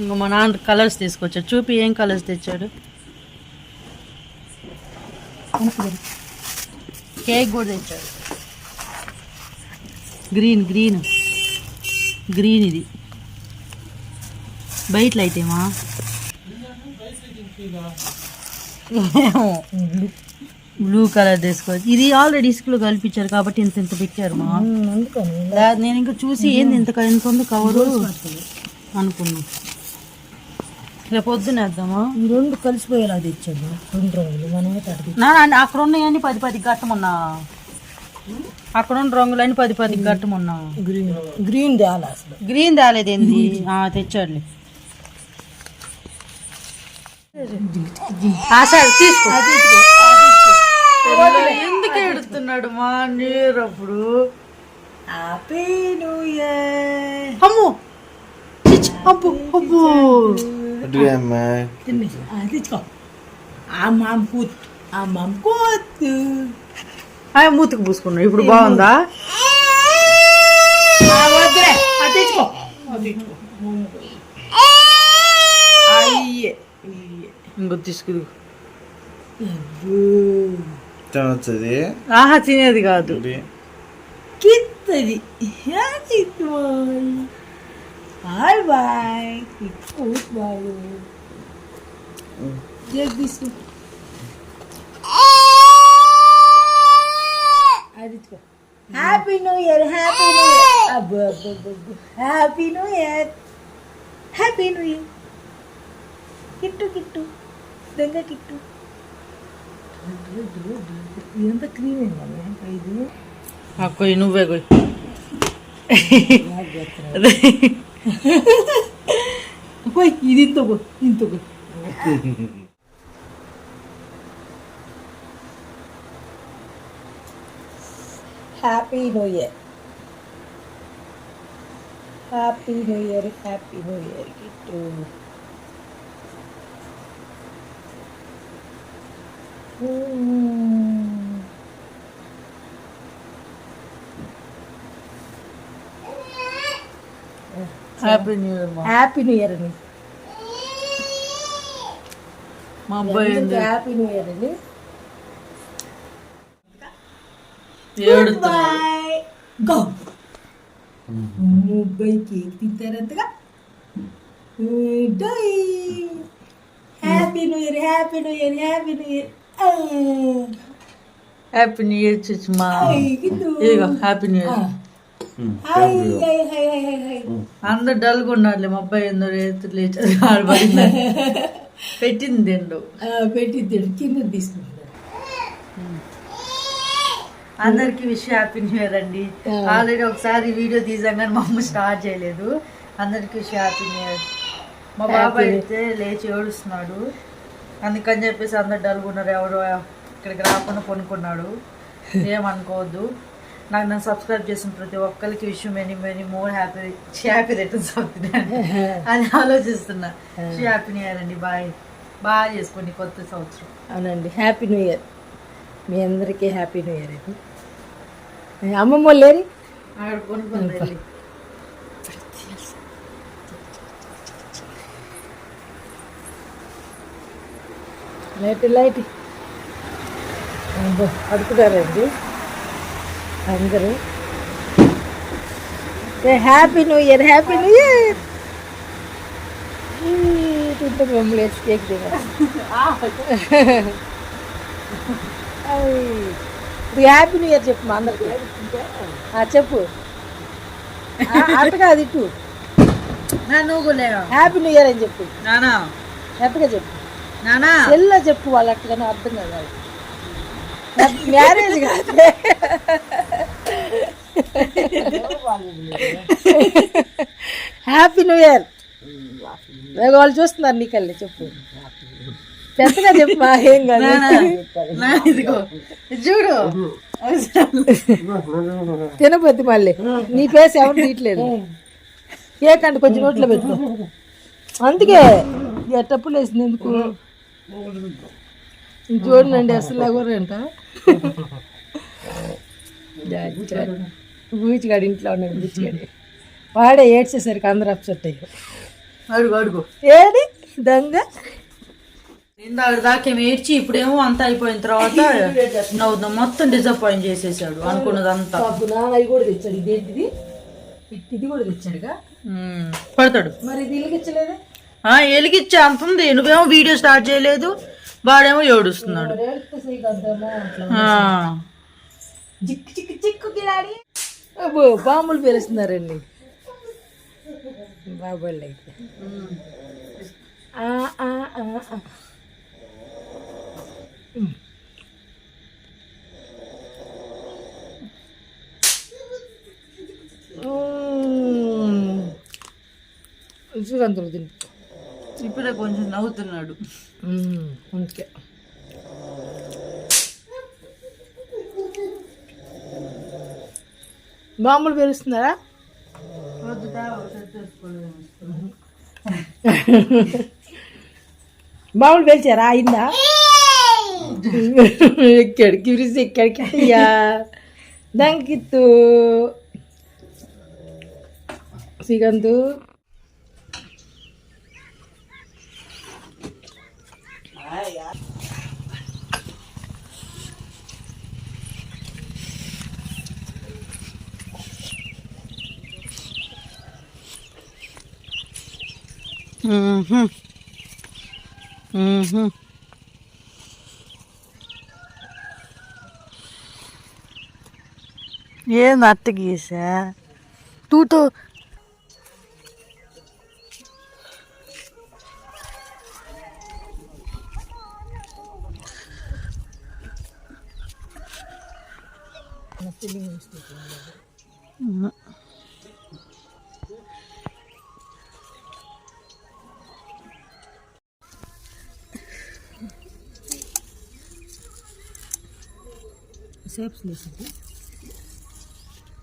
ఇంకా మా నాన్న కలర్స్ తీసుకొచ్చాడు. చూపి ఏం కలర్స్ తెచ్చాడు. కేక్ కూడా తెచ్చాడు. Green green green. ఇది బయట లైట్ ఏమా బ్లూ కలర్ తీసుకోవచ్చు. ఇది ఆల్రెడీ ఇసుకలో కల్పించారు కాబట్టి ఇంత ఇంత పెట్టారు మా. నేను ఇంకా చూసి ఏంది ఇంత ఉంది కవరు అనుకున్నాను. రేపు పొద్దున వేద్దామా. ఈ రెండు కలిసిపోయేలా తెచ్చాడు 2 రంగులు. మనమే నా అక్కడ ఉన్నాయని 10 గట్టమన్నా. అక్కడ ఉన్న రంగులని 10 గట్టమన్నా. గ్రీన్ తేలా అసలు. గ్రీన్ తేలేదేంది తెచ్చాడులే. తీసుకో. ఎందుకు ఎడుతున్నాడు మా నీరప్పుడు. Happy new year. అమ్ము అబ్బు అబ్బు తెచ్చుకో. మూతికి పూసుకున్నాడు. ఇప్పుడు బాగుందా. తెచ్చుకో. ఇంకో తీసుకుది. తినేది కాదు. కిత్తది. Bye bye. Happy new year. Happy new year. Happy new year. Happy new year. Kittu Kittu దొంగ కిట్టు. ఎంత క్రీమ్ ఏంటమ్మా ఇది. కొయ్యి నువ్వే కొయ్యి. పోయి ఇది ఇంత ఇంత. Happy new year. Happy new year. Happy new year Kittu. Happy new year. Happy new year అని మా అబ్బాయి హ్యాపీ న్యూ ఇయర్ అని ముబ్బాయి కేక్ తింటారంతగా. Happy new year. Happy new year. Happy new year. Happy new year చూచుమా. ఇదిగో happy new year. అందరు డల్గా ఉన్నారులే. మా అబ్బాయి ఎందో లేచారు. పెట్టింది కింద తీసుకుంటారు. అందరికి విష్ హ్యాపీ న్యూ ఇయర్ అండి. ఆల్రెడీ ఒకసారి వీడియో తీసాం కానీ మా అమ్మ స్టార్ట్ చేయలేదు. అందరికి విష్ హ్యాపీ న్యూ ఇయర్. మా బాబాయ్ అయితే లేచి ఏడుస్తున్నాడు. అందుకని చెప్పేసి అందరు డల్గా ఉన్నారు. ఎవరో ఇక్కడికి రాకుండా కొనుక్కున్నాడు. ఏమనుకోవద్దు. నన్ను సబ్స్క్రైబ్ చేసిన ప్రతి ఒక్కరికి wish many many more happy returns అవుతున్నాను అని ఆలోచిస్తున్నా. హ్యాపీ న్యూ ఇయర్ అండి. బాగా చేసుకోండి కొత్త సంవత్సరం. అవునండి. హ్యాపీ న్యూ ఇయర్ మీ అందరికీ. హ్యాపీ న్యూ ఇయర్ అండి. అమ్మమ్మ లేని అక్కడ కొనుక్కుంది. లైట్ అడుగుతారండి అందరూ. Happy new year. Happy new year. తింటే మేము లేచి కేక్ దిగా. హ్యాపీ న్యూ ఇయర్ చెప్పు మా అందరికి. చెప్పు. అట్టగా అది ఇటు. హ్యాపీ న్యూ ఇయర్ అని చెప్పు. ఎట్టగా చెప్పు. సెల్లో చెప్పు. వాళ్ళు అట్టగానే అర్థం కాదు. మ్యారేజ్ కాదు. Happy new year. వాళ్ళు చూస్తున్నారు నీకల్లి. చెప్పు పెద్దగా చెప్పు. ఏం కాదు. చూడు తినబోద్ది మళ్ళీ. నీ ఫేస్ ఎవరు తీయట్లేదు. కేక్ అంటే కొంచెం నోట్లో పెట్టు. అందుకే ఎట్టప్పులు వేసింది ఎందుకు చూడండి. అసలు ఎవరంట బూచిగాడు ఇంట్లో ఉన్నాడు. బూచిగాడి వాడే ఏడ్చేసరికి అందరూ అప్సెట్ అయ్యారు. అడుగు అడుగు. ఏది దొంగ? ఇందాక దాకేం ఏడ్చి ఇప్పుడేమో అంతా అయిపోయిన తర్వాత నవ్వు మొత్తం డిసప్పాయింట్ చేసేసాడు అనుకున్నదంతా. అవి కూడా తెచ్చాడు. ఇదేంటిది? ఇది కూడా తెచ్చాడుగా. పడతాడు. మరి ఇది వెలిగించలేదు. ఎలిగిచ్చే అంత ఉంది. నువ్వేమో వీడియో స్టార్ట్ చేయలేదు, వాడేమో ఏడుస్తున్నాడు. చిక్కు చిక్కు చిక్కు గిలాడి. అబ్బో బాంబులు పేలుస్తున్నారండి బాబోళ్ళు అయితే. శ్రీకాంతులు తింటు ఇప్పుడే కొంచెం నవ్వుతున్నాడు. అందుకే బాంబులు పేలుస్తున్నారా? బాంబులు పేల్చారా? అయిందా? ఎక్కడికి విరిసి ఎక్కడికి అయ్యా దంకిత్తు శ్రీకాంతు. ఏంది అట్ట గీసా తూతో? సేప్స్ లేసింది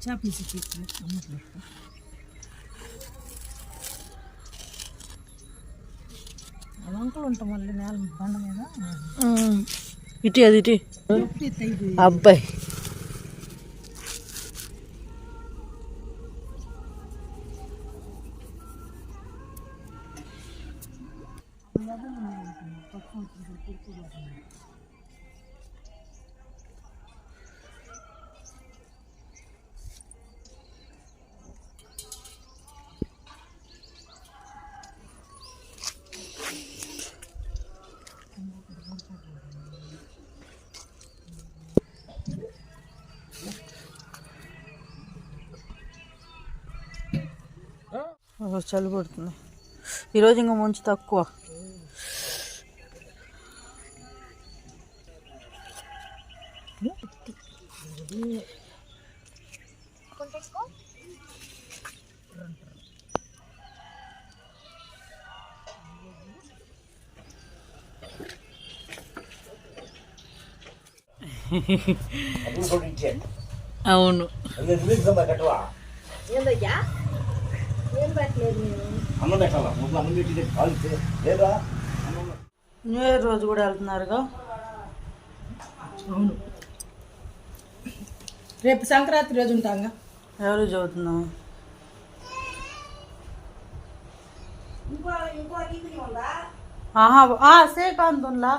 చేపలు సిక్కి అమ్మట్లేదు. వంకలు ఉంటాం మళ్ళీ నేల బండ మీద. ఇటు అది ఇటు అబ్బాయి. చలి పడుతుంది ఈరోజు, ఇంకా మంచు తక్కువ. అవును. న్యూ ఇయర్ రోజు కూడా వెళ్తున్నారుగా. అవును, రేపు సంక్రాంతి రోజు ఉంటాంగా. ఎవరు చదువుతున్నావు? శ్రీకాంతంలా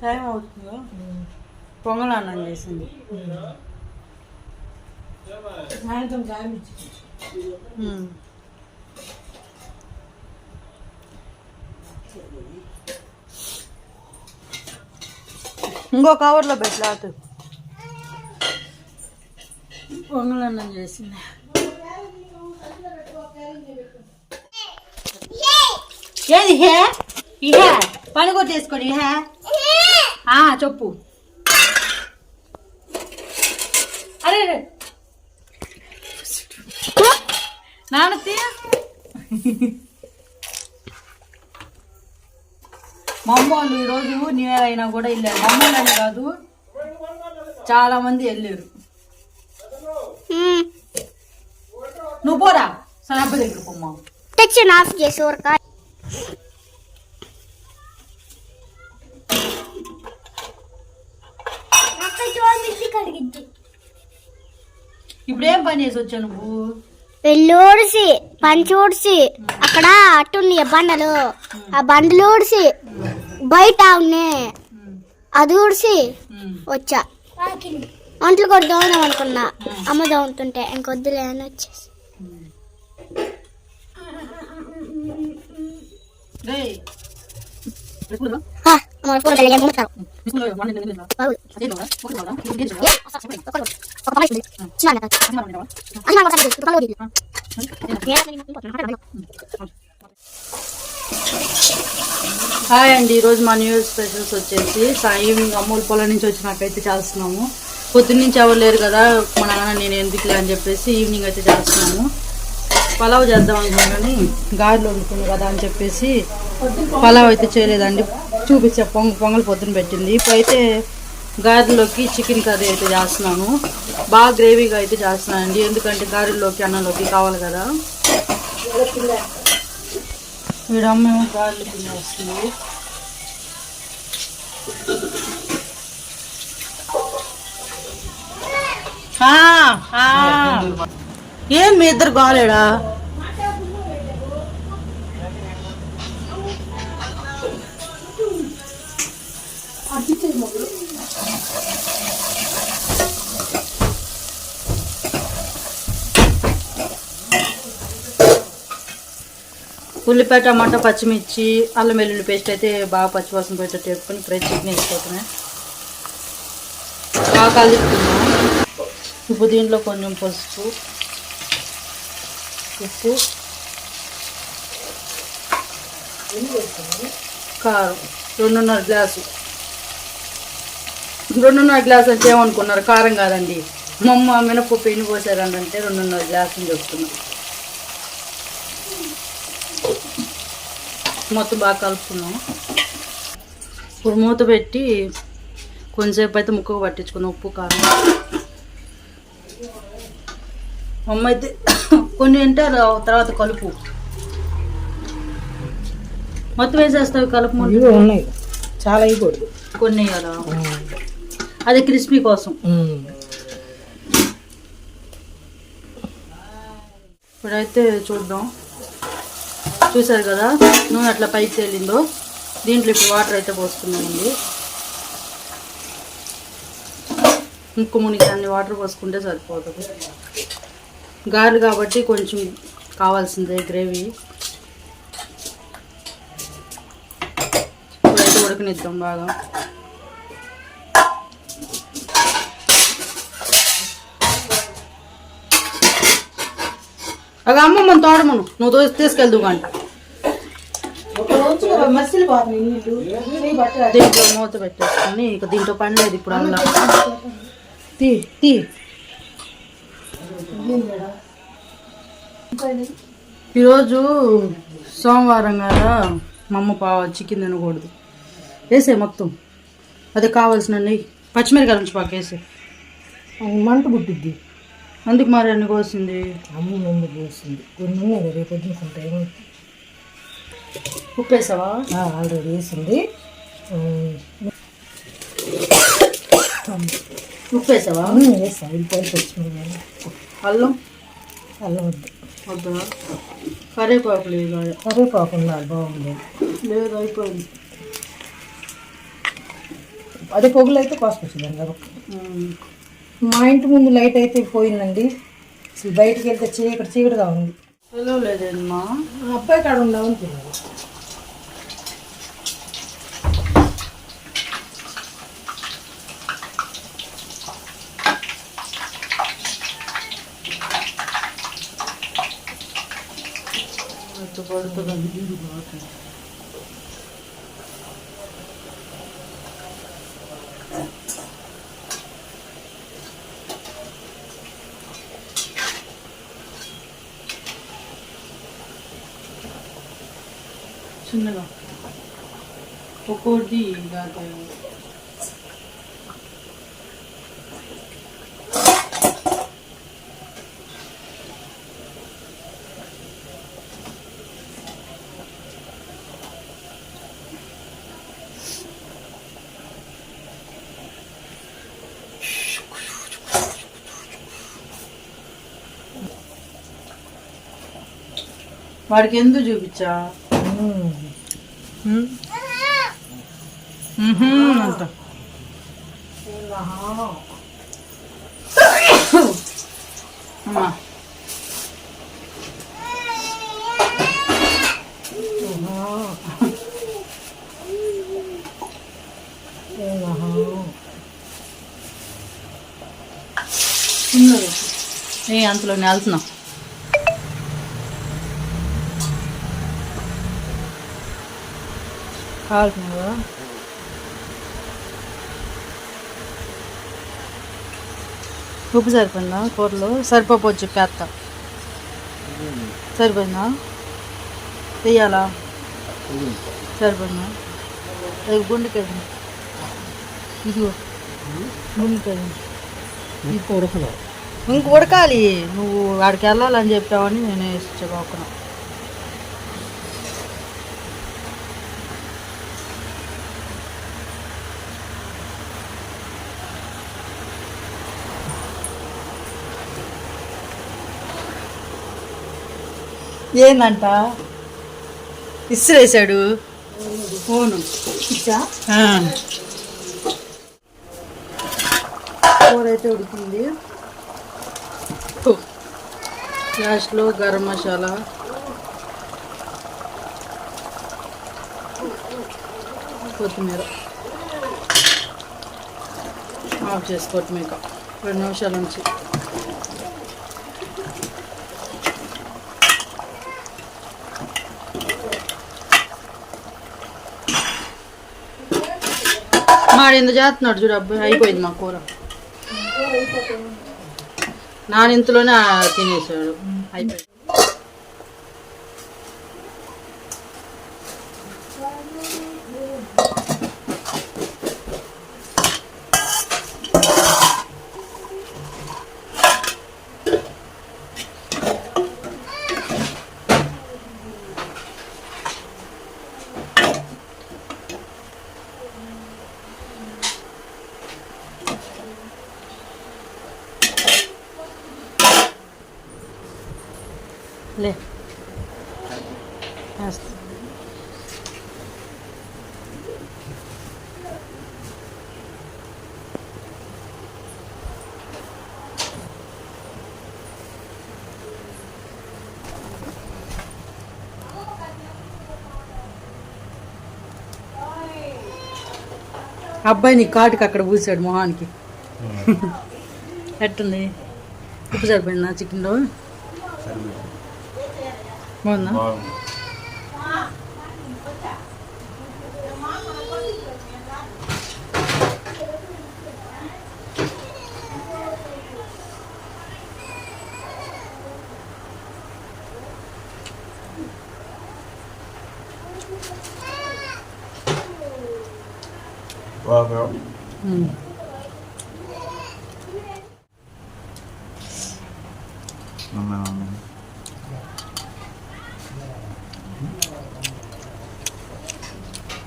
టైం అవుతుందో. పొంగల్ అన్నం చేసింది. సాయంత్రం ఇంకో కవర్లో పెట్టలేదు. పొంగల్ అన్నం చేసింది. ఏది హే ఇహే పని కొట్టేసుకోండి. ఇహే చెప్పు. అరే నాన్న మా అమ్మ వాళ్ళు ఈరోజు న్యూ ఇయర్ అయినా కూడా వెళ్ళారు. మా అమ్మ వాళ్ళని కాదు, చాలా మంది వెళ్ళారు. నువ్వు పోరా సనబ్బ దగ్గర పొమ్మ తెచ్చి ఆఫ్ చేసి ఊరకాయ. ఇప్పుడు ఏం పని చేసి వచ్చావు నువ్వు? వెళ్ళూడిసి పంచి ఊడిసి అక్కడ అట్టుంది బండలు ఆ బండలు ఊడిసి బయట ఉన్నాయి అది ఊడిసి వచ్చా ఒంట్లు కూడా దోదాం అనుకున్నా అమ్మ దోముతుంటే ఇంకొద్దులే అని వచ్చేసి హాయ్ అండి, ఈరోజు మా న్యూ ఇయర్ స్పెషల్స్ వచ్చేసి ఈవినింగ్ అమ్మూల పొలం నుంచి వచ్చినాకైతే చేస్తున్నాము. పొద్దున్న నుంచి ఎవరు లేరు కదా, మా నాన్న నేను ఎందుకులే అని చెప్పేసి ఈవినింగ్ అయితే చేస్తున్నాము. పలావ్ చేద్దాం అనుకున్నాను కానీ గారెలు వండుతుంది కదా అని చెప్పేసి పలావ్ అయితే చేయలేదండి. చూపించే పొంగల్ పొద్దున పెట్టింది. ఇప్పుడైతే గారెల్లోకి చికెన్ కర్రీ అయితే చేస్తున్నాను. బాగా గ్రేవీగా అయితే చేస్తున్నానండి, ఎందుకంటే గారెల్లోకి అన్నంలోకి కావాలి కదా. వీడమ్మ గారెలు తినేస్తుంది. ఏం మీ ఇద్దరు కాలేడా? ఉల్లిపాయ, టమాటా, పచ్చిమిర్చి, అల్లం వెల్లుల్లి పేస్ట్ అయితే బాగా పచ్చివాసన పెట్టేట్టు వేసుకొని ఫ్రై చికెన్ వేసుకుంటున్నాయి. బాగా కలుపుతున్నాం. ఇప్పుడు దీంట్లో కొంచెం పసుపు, ఉప్పు, కారం 2.5 గ్లాసు. 2.5 గ్లాసు అంటే ఏమనుకున్నారు? కారం కాదండి, మా అమ్మ మినపప్పు ఎన్ని పోసారంటే 2.5 గ్లాసులు చెప్తున్నాం. మొత్తం బాగా కలుపుకున్నాం. ఇప్పుడు మూత పెట్టి కొంచెంసేపు అయితే ముక్కకు పట్టించుకున్నాం ఉప్పు కారం. అమ్మ అయితే కొన్ని అంటే తర్వాత కలుపు మొత్తం వేసేస్తావు. కలుపు ఉన్నాయి చాలా ఇవ్వకూడదు, కొన్ని వేయాలా? అది క్రిస్పీ కోసం. ఇప్పుడైతే చూద్దాం. చూసారు కదా నూనె అట్లా పైకి తేలిందో. దీంట్లో ఇప్పుడు వాటర్ అయితే పోసుకున్నామండి. ముక్కు మునిగి అన్ని వాటర్ పోసుకుంటే సరిపోతుంది. గారెలు కాబట్టి కొంచెం కావాల్సిందే గ్రేవీ. ఇప్పుడైతే ఉడకనిద్దాం బాగా. అవి అమ్మమ్మని తోడమను, నువ్వు తీసుకెళ్దు గంట. దీంట్లో మూత పెట్టేసుకొని ఇక దీంట్లో పని లేదు ఇప్పుడు. అలా తీ ఈరోజు సోమవారం కదా, మా అమ్మ చికెన్ తినకూడదు. వేసే మొత్తం అదే కావాల్సిన పచ్చిమిరకాయల నుంచి పాకు వేసే. మంట పుట్టిద్ది, అందుకు మరి అన్ని కోసింది. అమ్మ ముందు పోసింది. కొన్ని ఉన్నాయి రేపు వద్దుకుంటాయి. ఉప్పు వేసావా? ఆల్రెడీ వేసింది. ఉప్పు వేసావా? వేస్తాను. ఉల్లిపాయలు, పచ్చిమిరకాయలు, అల్లం వద్దు వద్దా? కరివేపాకు లేదు. కరివేపాకు ఉండాలి, బాగుంది. లేదు, అయిపోయింది. అదే పొగులు అయితే కోసుకొచ్చిందండి. మా ఇంటి ముందు లైట్ అయితే పోయిందండి. అసలు బయటికి వెళ్తే చీకటిగా ఉంది. లేదమ్మా, అబ్బాయి కాడ ఉండవు తిన్నాడు. పడుతుంది. చిన్నగా ఒక్కోటి కాదు. వాడికి ఎందుకు చూపించా అంట అమ్మా ఏ అంతలో నేల్తున్నాం కాలుతున్నావా ఉప్పు సరిపోయిందా కూరలో సరిపోవచ్చు పేత్త సరిపోయిందా వెయ్యాలా సరిపోయిందా అది గుండెకాయ ఇదిగో గుండెకాయ ఇంక ఉడకాలి నువ్వు వాడికి వెళ్ళాలని చెప్పావని నేను వేసుకోకున్నా ఏందంట ఇసిరేసాడు ఫోను కూర అయితే ఉడికింది లాస్ట్లో గరం మసాలా కొత్తిమీర ఆఫ్ చేసి కొత్తిమీర 2 నిమిషాల నుంచి మాడు ఎంత చేస్తున్నాడు చూడు అబ్బాయి అయిపోయింది మా కూర నానింతలోనే తినేసాడు అయిపోయింది లే అబ్బాయి నీ కాటుకి అక్కడ పూసాడు మొహానికి ఎట్టుంది ఉప్పు సరిపోయిందా చికెన్లో బాగుందా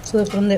సూపర్ ఉంది